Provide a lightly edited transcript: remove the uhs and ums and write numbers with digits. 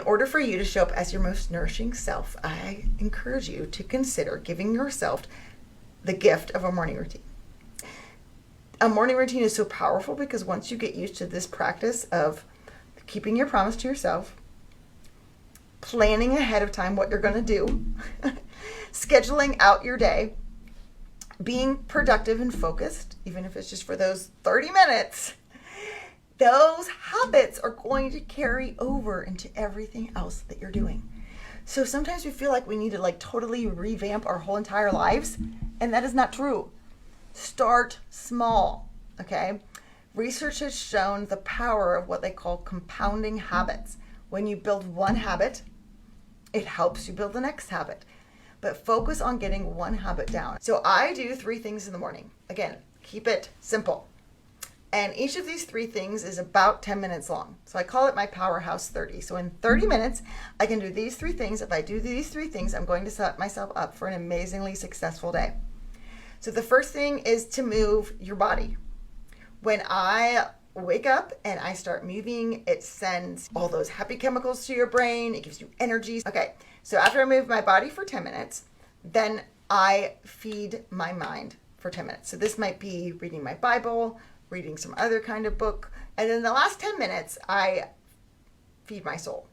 order for you to show up as your most nourishing self, I encourage you to consider giving yourself the gift of a morning routine. A morning routine is so powerful because once you get used to this practice of keeping your promise to yourself, planning ahead of time what you're going to do, scheduling out your day, being productive and focused, even if it's just for those 30 minutes, those habits are going to carry over into everything else that you're doing. So sometimes we feel like we need to totally revamp our whole entire lives, and that is not true. Start small, okay? Research has shown the power of what they call compounding habits. When you build one habit, it helps you build the next habit. But focus on getting one habit down. So I do 3 things in the morning. Again, keep it simple. And each of these 3 things is about 10 minutes long. So I call it my Powerhouse 30. So in 30 minutes, I can do these 3 things. If I do these 3 things, I'm going to set myself up for an amazingly successful day. So the first thing is to move your body. When I wake up and I start moving, it sends all those happy chemicals to your brain. It gives you energy. Okay, so after I move my body for 10 minutes, then I feed my mind for 10 minutes. So this might be reading my Bible, reading some other kind of book. And then the last 10 minutes, I feed my soul.